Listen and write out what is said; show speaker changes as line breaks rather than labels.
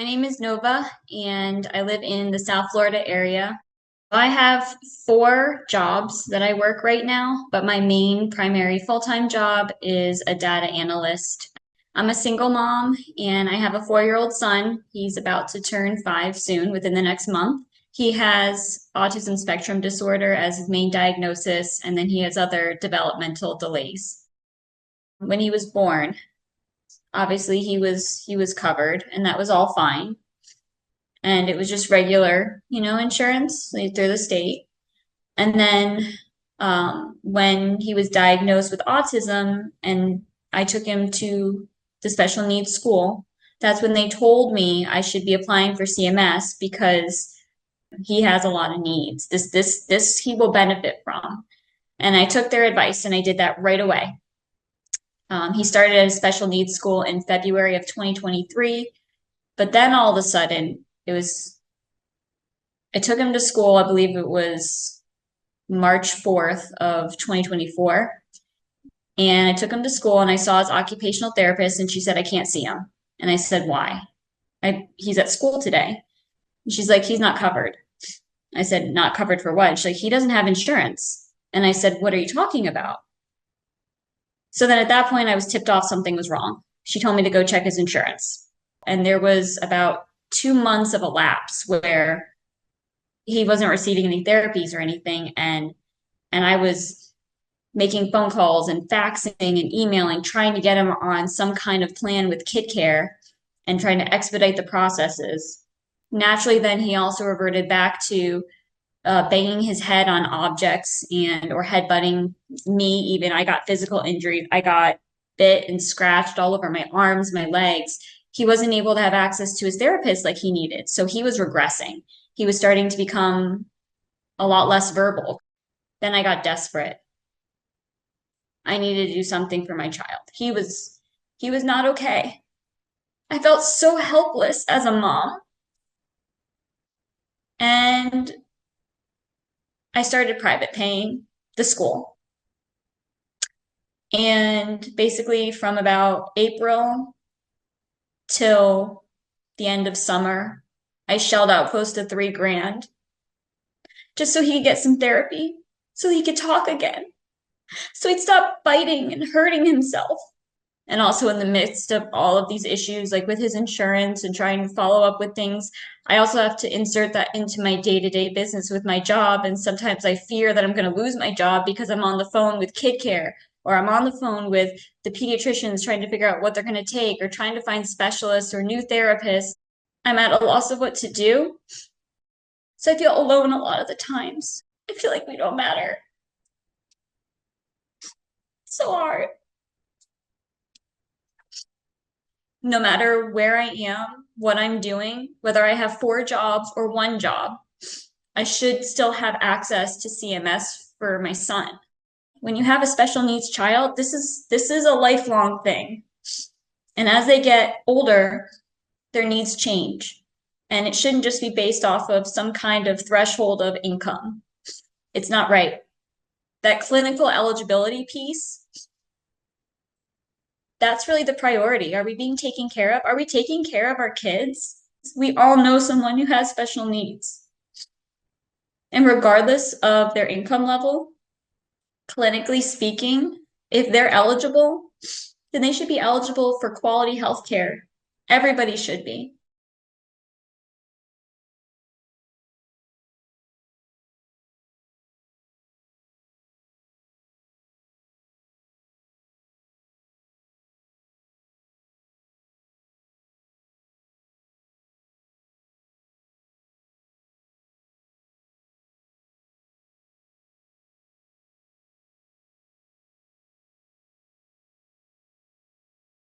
My name is Nova, and I live in the South Florida area. I have four jobs that I work right now, but my main primary full-time job is a data analyst. I'm a single mom, and I have a 4-year-old son. He's about to turn 5 soon, within the next month. He has autism spectrum disorder as his main diagnosis, and then he has other developmental delays. When he was born, obviously he was covered, and that was all fine, and it was just regular, insurance through the state. And then when he was diagnosed with autism and I took him to the special needs school, that's when they told me I should be applying for CMS because he has a lot of needs. This he will benefit from. And I took their advice and I did that right away. He started at a special needs school in February of 2023, but then all of a sudden I took him to school, I believe it was March 4th of 2024. And I took him to school and I saw his occupational therapist and she said, I can't see him. And I said, why? He's at school today. And she's like, he's not covered. I said, not covered for what? She's like, he doesn't have insurance. And I said, what are you talking about? So then at that point, I was tipped off something was wrong. She told me to go check his insurance. And there was about 2 months of a lapse where he wasn't receiving any therapies or anything. And I was making phone calls and faxing and emailing, trying to get him on some kind of plan with KidCare and trying to expedite the processes. Naturally, then he also reverted back to banging his head on objects and or headbutting me. Even I got physical injury. I got bit and scratched all over my arms, my legs. He wasn't able to have access to his therapist like he needed. So he was regressing. He was starting to become a lot less verbal. Then I got desperate. I needed to do something for my child. He was not okay. I felt so helpless as a mom. And I started private paying the school. And basically from about April till the end of summer, I shelled out close to $3,000 just so he could get some therapy, so he could talk again, so he'd stop biting and hurting himself. And also in the midst of all of these issues, like with his insurance and trying to follow up with things, I also have to insert that into my day-to-day business with my job. And sometimes I fear that I'm going to lose my job because I'm on the phone with KidCare, or I'm on the phone with the pediatricians trying to figure out what they're going to take, or trying to find specialists or new therapists. I'm at a loss of what to do. So I feel alone a lot of the times. I feel like we don't matter. It's so hard. No matter where I am, what I'm doing, whether I have four jobs or one job, I should still have access to CMS for my son. When you have a special needs child, this is a lifelong thing. And as they get older, their needs change. And it shouldn't just be based off of some kind of threshold of income. It's not right. That clinical eligibility piece, that's really the priority. Are we being taken care of? Are we taking care of our kids? We all know someone who has special needs. And regardless of their income level, clinically speaking, if they're eligible, then they should be eligible for quality health care. Everybody should be.